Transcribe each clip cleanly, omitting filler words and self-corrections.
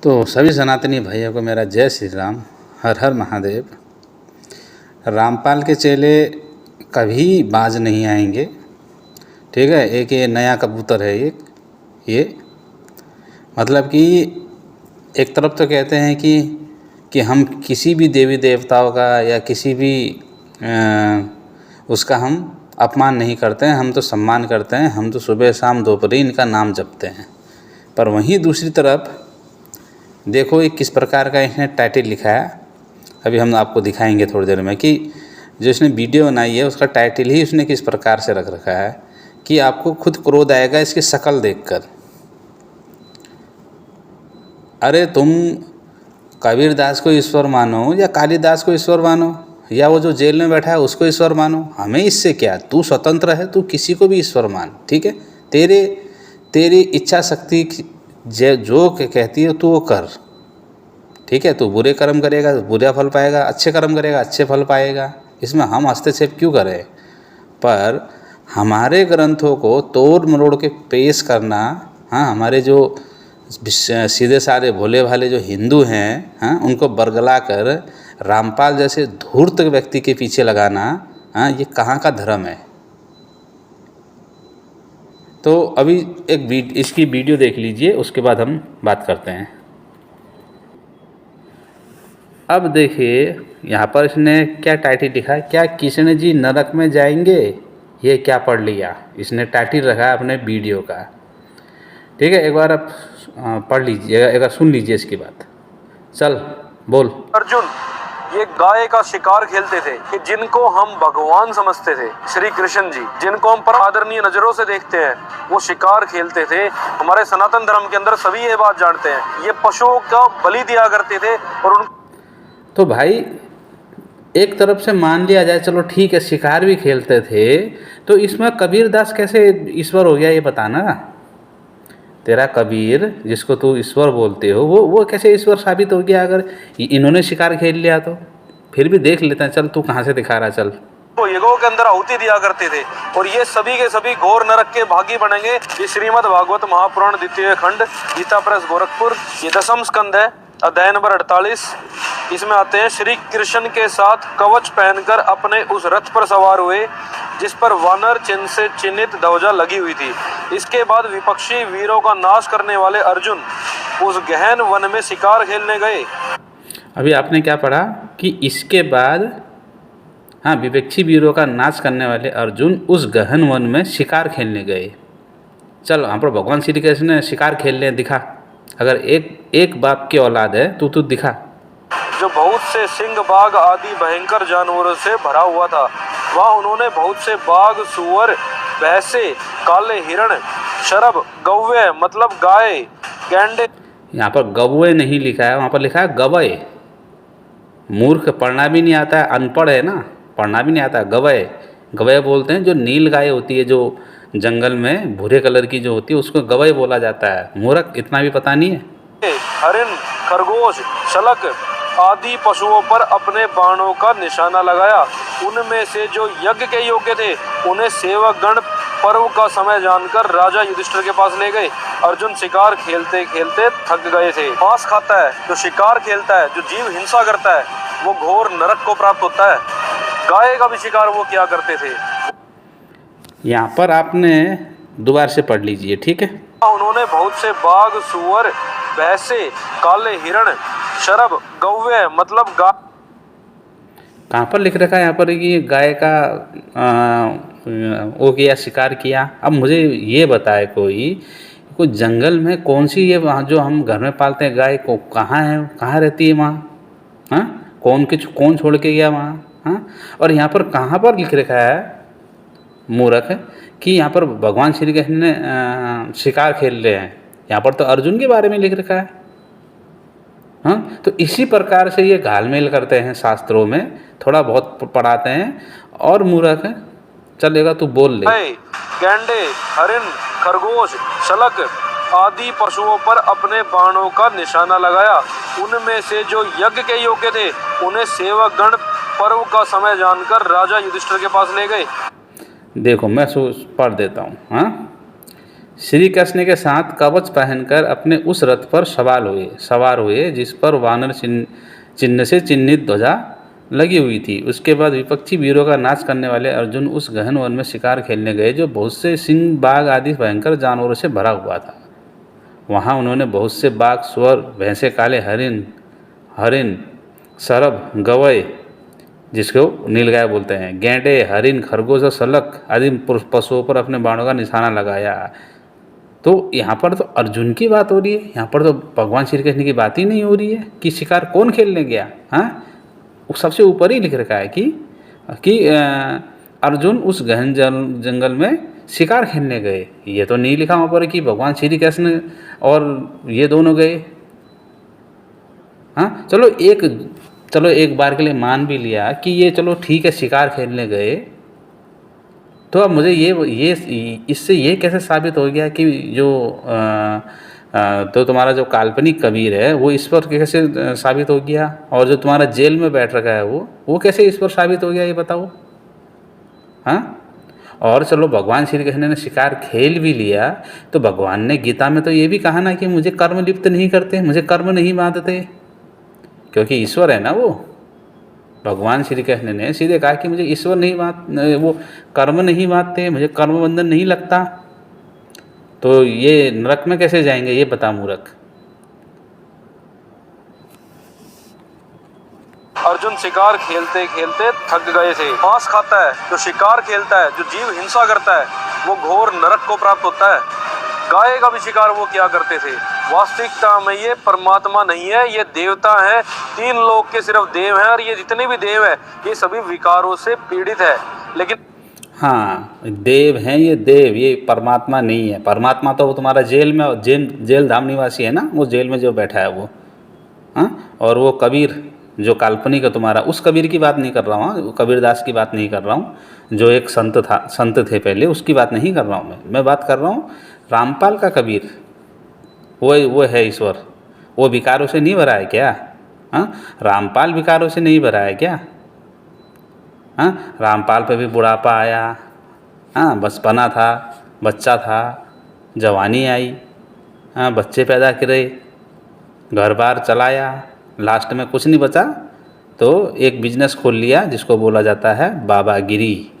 तो सभी सनातनी भाइयों को मेरा जय श्री राम, हर हर महादेव। रामपाल के चेले कभी बाज नहीं आएंगे, ठीक है। एक ये नया कबूतर है, ये मतलब कि एक तरफ तो कहते हैं कि हम किसी भी देवी देवताओं का या किसी भी उसका हम अपमान नहीं करते हैं, हम तो सम्मान करते हैं। हम तो सुबह शाम दोपहर इनका नाम जपते हैं। पर वहीं दूसरी तरफ देखो ये किस प्रकार का इसने टाइटल लिखा है। अभी हम आपको दिखाएंगे थोड़ी देर में कि जो इसने वीडियो बनाई है उसका टाइटल ही उसने किस प्रकार से रख रखा है कि आपको खुद क्रोध आएगा इसकी शक्ल देखकर। अरे तुम कबीरदास को ईश्वर मानो या कालिदास को ईश्वर मानो या वो जो जेल में बैठा है उसको ईश्वर मानो, हमें इससे क्या। तू स्वतंत्र है, तू किसी को भी ईश्वर मान, ठीक है। तेरी इच्छा शक्ति जो कहती है तू वो कर, ठीक है। तू बुरे कर्म करेगा तो बुरा फल पाएगा, अच्छे कर्म करेगा अच्छे फल पाएगा। इसमें हम हस्तक्षेप क्यों करें। पर हमारे ग्रंथों को तोड़ मरोड़ के पेश करना, हाँ, हमारे जो सीधे साधे भोले भाले जो हिंदू हैं, हाँ, उनको बरगला कर रामपाल जैसे धूर्त व्यक्ति के पीछे लगाना, हाँ, ये कहाँ का धर्म है। तो अभी इसकी वीडियो देख लीजिए, उसके बाद हम बात करते हैं। अब देखिए यहाँ पर इसने क्या टाइटल लिखा है, क्या कृष्ण जी नरक में जाएंगे। ये क्या पढ़ लिया इसने, टाइटल रखा है अपने वीडियो का, ठीक है। एक बार आप पढ़ लीजिए, एक बार सुन लीजिए इसकी बात। चल बोल। अर्जुन ये गाय का शिकार खेलते थे कि जिनको हम भगवान समझते थे, श्री कृष्ण जी जिनको हम परम आदरणीय नजरों से देखते हैं, वो शिकार खेलते थे। हमारे सनातन धर्म के अंदर सभी ये बात जानते हैं, ये पशुओं का बलि दिया करते थे। और तो भाई एक तरफ से मान लिया जाए, चलो ठीक है, शिकार भी खेलते थे, तो इसमें कबीरदास कैसे ईश्वर हो गया ये बताना। तेरा कबीर जिसको तू ईश्वर बोलते हो वो कैसे ईश्वर साबित हो गया अगर इन्होंने शिकार खेल लिया तो। फिर भी देख लेते हैं, चल तू कहाँ से दिखा रहा, चल। वो यज्ञों के अंदर आहुति दिया करते थे और ये सभी के सभी घोर नरक के भागी बनेंगे। ये श्रीमद् भागवत महापुराण द्वितीय खंड गीता प्रेस गोरखपुर, ये 10वां स्कंद है, अध्याय नंबर 48। इसमें आते हैं, श्री कृष्ण के साथ कवच पहनकर अपने उस रथ पर सवार हुए जिस पर वानर चिन्ह से चिन्हित ध्वजा लगी हुई थी। इसके बाद विपक्षी वीरों का नाश करने वाले अर्जुन उस गहन वन में शिकार खेलने गए। अभी आपने क्या पढ़ा कि इसके बाद, हाँ, विपक्षी वीरों का नाश करने वाले अर्जुन उस गहन वन में शिकार खेलने गए। चल वहाँ पर भगवान श्री कृष्ण ने शिकार खेलने दिखा। अगर एक बाप की औलाद है तो दिखा। जो बहुत से सिंह बाघ आदि भयंकर जानवरों से भरा हुआ था, वहाँ उन्होंने बहुत से बाघ, सुअर, भैंसे, काले हिरण, शरभ, गौवे मतलब गाय, गैंडे। यहाँ पर गौवे नहीं लिखा है, वहाँ पर लिखा है गवय। मूर्ख, पढ़ना भी नहीं आता है, अनपढ़ है ना, पढ़ना भी नहीं आता है। गवय बोलते हैं जो नील गाय होती है, जो जंगल में भूरे कलर की जो होती है, उसको गवय बोला जाता है। मूर्ख, इतना भी पता नहीं है। हरिण, खरगोश, शलक आदि पशुओं पर अपने बाणों का निशाना लगाया। उनमें से जो यज्ञ के योग्य थे उन्हें सेवक गण पर्व का समय जानकर राजा युधिष्ठिर के पास ले गए। अर्जुन शिकार खेलते खेलते थक गए थे। मांस खाता है जो शिकार खेलता है, जो जीव हिंसा करता है, वो घोर नरक को प्राप्त होता है। गाय का भी शिकार वो क्या करते थे। यहाँ पर आपने दोबारा से पढ़ लीजिए, ठीक है। उन्होंने बहुत से बाघ, सुअर, भैंसे, काले हिरण, शरभ, गौवे मतलब गाय। कहाँ पर लिख रखा है यहाँ पर कि गाय का वो किया, शिकार किया। अब मुझे ये बताए कोई जंगल में कौन सी ये वहाँ जो हम घर में पालते हैं गाय को, कहाँ है, कहाँ रहती है वहाँ, हाँ, कौन छोड़ के गया वहाँ, हाँ। और यहाँ पर कहाँ पर लिख रखा है मूर्ख कि यहाँ पर भगवान श्री कृष्ण ने शिकार खेल रहे हैं। यहाँ पर तो अर्जुन के बारे में लिख रखा है, हाँ। तो इसी प्रकार से ये घालमेल करते हैं शास्त्रों में, थोड़ा बहुत पढ़ाते हैं और मूर्ख है। चलेगा तू बोल ले। गैंडे, हरिण, खरगोश, शलक आदि पशुओं पर अपने बाणों का निशाना लगाया। उनमें से जो यज्ञ के योग्य थे उन्हें सेवक गण पर्व का समय जानकर राजा युधिष्ठिर के पास ले गए। देखो मैं पढ़ देता हूँ, हाँ। श्री कृष्ण के साथ कवच पहनकर अपने उस रथ पर सवार हुए जिस पर वानर चिन्ह से चिन्हित ध्वजा लगी हुई थी। उसके बाद विपक्षी वीरों का नाच करने वाले अर्जुन उस गहन वन में शिकार खेलने गए जो बहुत से सिंह, बाघ आदि भयंकर जानवरों से भरा हुआ था। वहाँ उन्होंने बहुत से बाघ, सुअर, भैंसे, काले हरिन, सरब, गवय जिसको नीलगाय बोलते हैं, गैंडे, हरिन, खरगोश और सलक आदि पशुओं पर अपने बाणों का निशाना लगाया। तो यहाँ पर तो अर्जुन की बात हो रही है, यहाँ पर तो भगवान श्री कृष्ण की बात ही नहीं हो रही है कि शिकार कौन खेलने गया। हाँ, सबसे ऊपर ही लिख रखा है कि अर्जुन उस गहन जंगल में शिकार खेलने गए। ये तो नहीं लिखा वहाँ पर कि भगवान श्री कृष्ण और ये दोनों गए। हाँ, चलो एक बार के लिए मान भी लिया कि ये चलो ठीक है, शिकार खेलने गए। तो अब मुझे ये इससे ये कैसे साबित हो गया कि जो तो तुम्हारा जो काल्पनिक कबीर है वो ईश्वर कैसे साबित हो गया, और जो तुम्हारा जेल में बैठ रखा है वो कैसे ईश्वर साबित हो गया, ये बताओ। हाँ, और चलो भगवान श्री कृष्ण ने शिकार खेल भी लिया, तो भगवान ने गीता में तो ये भी कहा ना कि मुझे कर्म लिप्त नहीं करते, मुझे कर्म नहीं बांधते, क्योंकि ईश्वर है ना वो। भगवान श्री कृष्ण ने सीधे कहा कि मुझे ईश्वर वो कर्म नहीं बांधते, मुझे कर्म बंधन नहीं लगता। तो ये नरक में कैसे जाएंगे, ये बता मूर्ख। अर्जुन शिकार खेलते खेलते थक गए थे। मांस खाता है जो शिकार खेलता है, जो जीव हिंसा करता है, वो घोर नरक को प्राप्त होता है। गाय का भी शिकार वो क्या करते थे। वास्तविकता में ये परमात्मा नहीं है, ये देवता है। 3 लोक के सिर्फ देव हैं, और ये जितने भी देव हैं ये सभी विकारों से पीड़ित है। लेकिन हाँ, देव हैं ये देव, ये परमात्मा नहीं है। परमात्मा तो वो तुम्हारा जेल में जेल धाम निवासी है ना, वो जेल में जो बैठा है वो। हाँ, और वो कबीर जो काल्पनिक है तुम्हारा, उस कबीर की बात नहीं कर रहा हूँ, कबीरदास की बात नहीं कर रहा हूँ, जो एक संत थे पहले, उसकी बात नहीं कर रहा हूँ मैं बात कर रहा हूँ रामपाल का कबीर। वो है ईश्वर। वो विकारों से नहीं भरा है क्या? हाँ, रामपाल विकारों से नहीं भरा है क्या? हाँ, रामपाल पे भी बुढ़ापा आया, हाँ, बचपना था, बच्चा था, जवानी आई, हाँ, बच्चे पैदा करे, घर बार चलाया, लास्ट में कुछ नहीं बचा तो एक बिजनेस खोल लिया जिसको बोला जाता है बाबागिरी,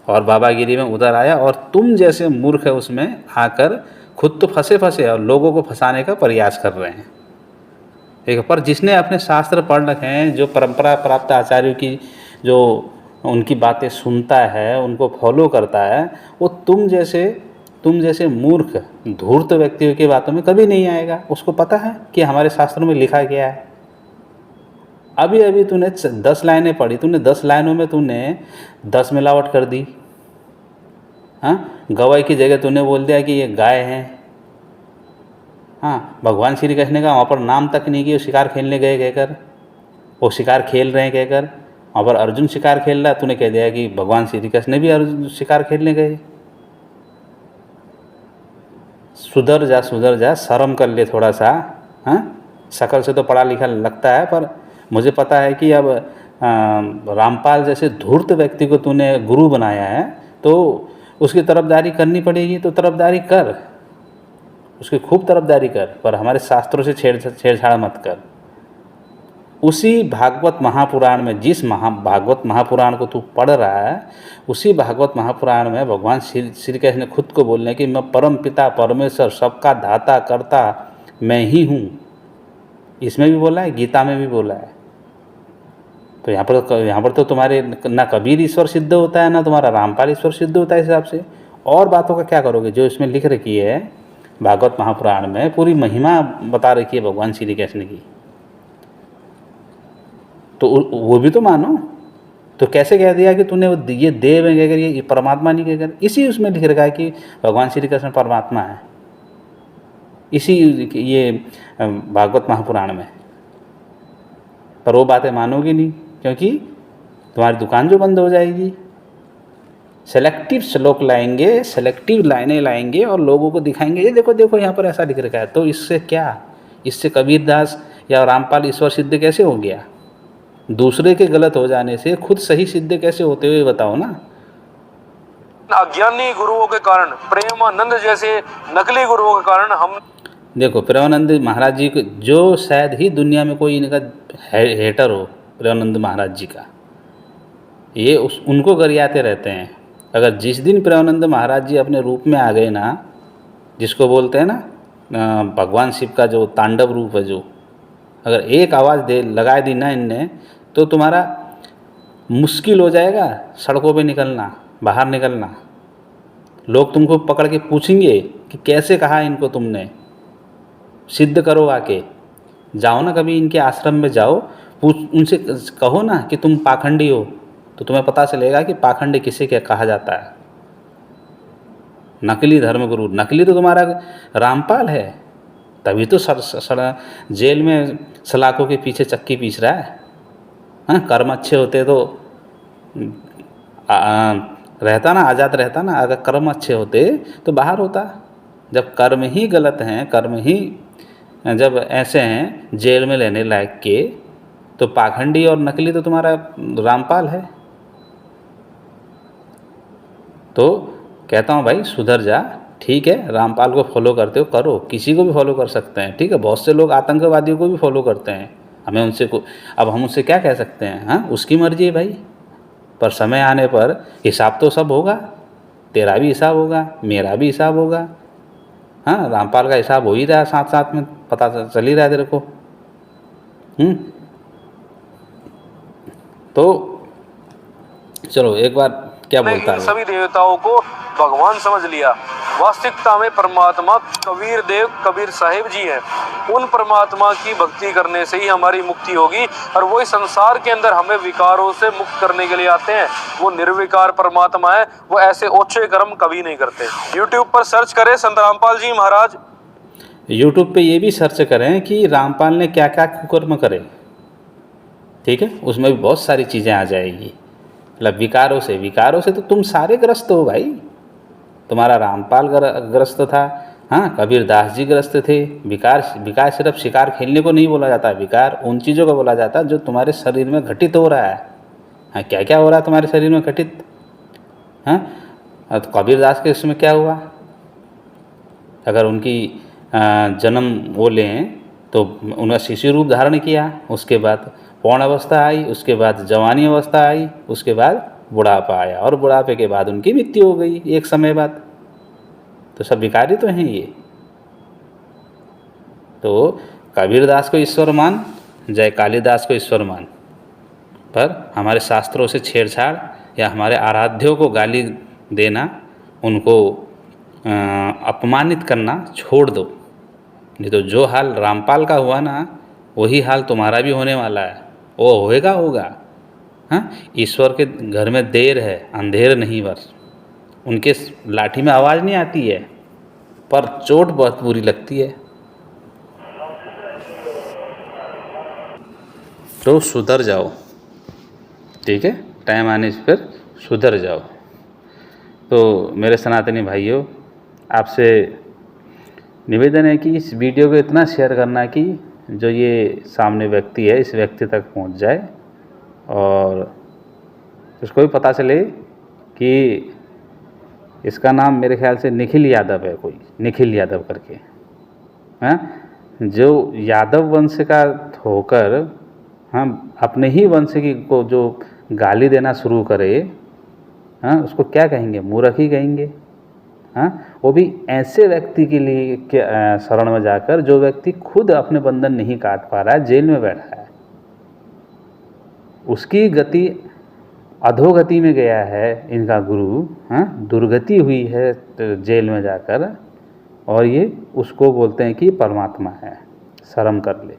और बाबागिरी में उधर आया, और तुम जैसे मूर्ख है उसमें आकर खुद तो फंसे और लोगों को फंसाने का प्रयास कर रहे हैं। एक पर जिसने अपने शास्त्र पढ़ रखे हैं, जो परंपरा प्राप्त आचार्यों की जो उनकी बातें सुनता है, उनको फॉलो करता है, वो तुम जैसे मूर्ख धूर्त व्यक्तियों की बातों में कभी नहीं आएगा। उसको पता है कि हमारे शास्त्रों में लिखा गया है। अभी तूने 10 लाइनें पढ़ी, तूने 10 लाइनों में तूने 10 मिलावट कर दी। हाँ, गवाई की जगह तूने बोल दिया कि ये गाय है। हाँ, भगवान श्री कृष्ण का वहाँ पर नाम तक नहीं कि शिकार खेलने गए कहकर, वो शिकार खेल रहे हैं कहकर। वहाँ पर अर्जुन शिकार खेल रहा है, तूने कह दिया कि भगवान श्री कृष्ण भी अर्जुन शिकार खेलने गए। सुधर जा, शर्म कर ले थोड़ा सा। हाँ, शकल से तो पढ़ा लिखा लगता है, पर मुझे पता है कि अब रामपाल जैसे धूर्त व्यक्ति को तूने गुरु बनाया है, तो उसकी तरफदारी करनी पड़ेगी। तो तरफदारी कर, उसकी खूब तरफदारी कर, पर हमारे शास्त्रों से छेड़छाड़ मत कर। उसी भागवत महापुराण में, जिस भागवत महापुराण को तू पढ़ रहा है, उसी भागवत महापुराण में भगवान श्री कृष्ण ने खुद को बोलने कि मैं परम पिता परमेश्वर, सबका धाता करता मैं ही हूँ, इसमें भी बोला है, गीता में भी बोला है। तो यहाँ पर तो तुम्हारे ना कबीर ईश्वर सिद्ध होता है, ना तुम्हारा रामपाल ईश्वर सिद्ध होता है। इस हिसाब से और बातों का क्या करोगे? जो इसमें लिख रखी है भागवत महापुराण में, पूरी महिमा बता रखी है भगवान श्री कृष्ण की, तो वो भी तो मानो। तो कैसे कह दिया कि तूने ये देव है कहकर, ये परमात्मा नहीं कहकर? इसी उसमें लिख रखा है कि भगवान श्री कृष्ण परमात्मा है, इसी ये भागवत महापुराण में। पर वो बातें मानोगी नहीं, क्योंकि तुम्हारी दुकान जो बंद हो जाएगी। सेलेक्टिव श्लोक लाएंगे, सेलेक्टिव लाइनें लाएंगे और लोगों को दिखाएंगे, ये देखो देखो यहाँ पर ऐसा लिख रखा है। तो इससे क्या, इससे कबीरदास या रामपाल ईश्वर सिद्ध कैसे हो गया? दूसरे के गलत हो जाने से खुद सही सिद्ध कैसे होते हुए बताओ ना। अज्ञानी गुरुओं के कारण, प्रेमानंद जैसे नकली गुरुओं के कारण हम देखो प्रेमानंद महाराज जी को, जो शायद ही दुनिया में कोई इनका हेटर हो प्रेमानंद महाराज जी का, ये उनको गरियाते रहते हैं। अगर जिस दिन प्रेमानंद महाराज जी अपने रूप में आ गए ना, जिसको बोलते हैं ना भगवान शिव का जो तांडव रूप है, जो अगर एक आवाज़ दे लगा दी ना इनने, तो तुम्हारा मुश्किल हो जाएगा सड़कों पे निकलना, बाहर निकलना। लोग तुमको पकड़ के पूछेंगे कि कैसे कहा इनको तुमने, सिद्ध करो आके। जाओ ना कभी इनके आश्रम में जाओ, पूछ उनसे, कहो ना कि तुम पाखंडी हो, तो तुम्हें पता चलेगा कि पाखंडी किसे क्या कहा जाता है। नकली धर्मगुरु, नकली तो तुम्हारा रामपाल है, तभी तो जेल में सलाखों के पीछे चक्की पीस रहा है। हाँ, कर्म अच्छे होते तो रहता ना, आज़ाद रहता ना। अगर कर्म अच्छे होते तो बाहर होता। जब कर्म ही गलत हैं, कर्म ही जब ऐसे हैं जेल में लेने लायक के, तो पाखंडी और नकली तो तुम्हारा रामपाल है। तो कहता हूँ भाई सुधर जा। ठीक है, रामपाल को फॉलो करते हो करो, किसी को भी फॉलो कर सकते हैं। ठीक है, बहुत से लोग आतंकवादियों को भी फॉलो करते हैं, हमें उनसे अब हम उससे क्या कह सकते हैं। हाँ, उसकी मर्जी है भाई, पर समय आने पर हिसाब तो सब होगा। तेरा भी हिसाब होगा, मेरा भी हिसाब होगा। हाँ, रामपाल का हिसाब हो ही रहा है, साथ साथ में पता चल ही रहा है तेरे को। तो चलो एक बार क्या बोलता है, सभी देवताओं को भगवान समझ लिया। वास्तविकता में परमात्मा कबीर देव कबीर साहिब जी हैं। उन परमात्मा की भक्ति करने से ही हमारी मुक्ति होगी, और वो इस संसार के अंदर हमें विकारों से मुक्त करने के लिए आते हैं। वो निर्विकार परमात्मा है, वो ऐसे ओछे कर्म कभी नहीं करते। यूट्यूब पर सर्च करें संत रामपाल जी महाराज। यूट्यूब पे ये भी सर्च करें कि रामपाल ने क्या क्या कुकर्म करे। ठीक है, उसमें भी बहुत सारी चीज़ें आ जाएगी। मतलब विकारों से तो तुम सारे ग्रस्त हो भाई। तुम्हारा रामपाल ग्रस्त था, हाँ, कबीर दास जी ग्रस्त थे। विकार सिर्फ शिकार खेलने को नहीं बोला जाता, विकार उन चीज़ों को बोला जाता है जो तुम्हारे शरीर में घटित हो रहा है। हाँ, क्या क्या हो रहा है तुम्हारे शरीर में घटित। हाँ, तो कबीर दास के इसमें क्या हुआ, अगर उनकी जन्म वो लें तो उन्होंने शिशु रूप धारण किया, उसके बाद पौण अवस्था आई, उसके बाद जवानी अवस्था आई, उसके बाद बुढ़ापा आया, और बुढ़ापे के बाद उनकी मृत्यु हो गई एक समय बाद। तो सब विकारी तो हैं ये। तो कबीरदास को ईश्वर मान, जय कालिदास को ईश्वर मान, पर हमारे शास्त्रों से छेड़छाड़ या हमारे आराध्यों को गाली देना, उनको अपमानित करना छोड़ दो। नहीं तो जो हाल रामपाल का हुआ ना, वही हाल तुम्हारा भी होने वाला है। वो होगा। हाँ, ईश्वर के घर में देर है, अंधेर नहीं। बस उनके लाठी में आवाज़ नहीं आती है, पर चोट बहुत बुरी लगती है। तो सुधर जाओ, ठीक है, टाइम आने से फिर सुधर जाओ। तो मेरे सनातनी भाइयों, आपसे निवेदन है कि इस वीडियो को इतना शेयर करना कि जो ये सामने व्यक्ति है, इस व्यक्ति तक पहुंच जाए, और उसको भी पता चले कि इसका नाम मेरे ख्याल से निखिल यादव है, कोई निखिल यादव करके, हाँ, जो यादव वंश का होकर हम अपने ही वंश की को जो गाली देना शुरू करे, हाँ, उसको क्या कहेंगे, मूर्ख ही कहेंगे। हाँ, वो भी ऐसे व्यक्ति के लिए शरण में जाकर जो व्यक्ति खुद अपने बंधन नहीं काट पा रहा है, जेल में बैठा है। उसकी गति अधोगति में गया है इनका गुरु, हाँ, दुर्गति हुई है जेल में जाकर, और ये उसको बोलते हैं कि परमात्मा है, शर्म कर ले।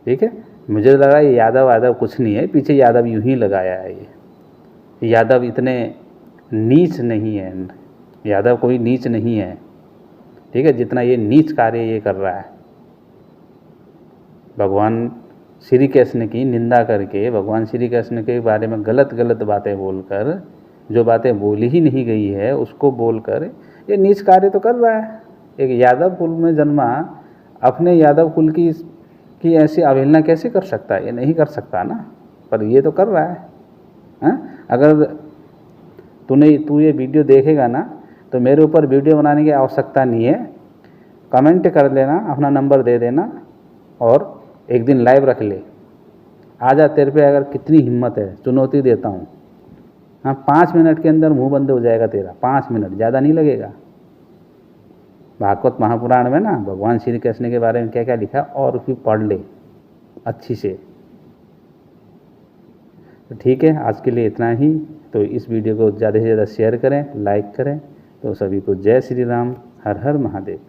ठीक है, मुझे लगा ये यादव कुछ नहीं है, पीछे यादव यूं ही लगाया है। ये यादव इतने नीच नहीं है, यादव कोई नीच नहीं है, ठीक है, जितना ये नीच कार्य ये कर रहा है। भगवान श्री कृष्ण की निंदा करके, भगवान श्री कृष्ण के बारे में गलत बातें बोलकर, जो बातें बोली ही नहीं गई है उसको बोलकर ये नीच कार्य तो कर रहा है। एक यादव कुल में जन्मा अपने यादव कुल की ऐसी अवहेलना कैसे कर सकता है? ये नहीं कर सकता ना, पर ये तो कर रहा है। हाँ? अगर तू ये वीडियो देखेगा ना तो मेरे ऊपर वीडियो बनाने की आवश्यकता नहीं है, कमेंट कर लेना, अपना नंबर दे देना और एक दिन लाइव रख ले। आजा, तेरे पे अगर कितनी हिम्मत है, चुनौती देता हूँ। हाँ, 5 मिनट के अंदर मुंह बंद हो जाएगा तेरा, 5 मिनट, ज़्यादा नहीं लगेगा। भागवत महापुराण में ना भगवान श्री कृष्ण के बारे में क्या क्या लिखा और फिर पढ़ ले अच्छी से। तो ठीक है, आज के लिए इतना ही। तो इस वीडियो को ज़्यादा से ज़्यादा शेयर करें, लाइक करें। तो सभी को जय श्री राम, हर हर महादेव।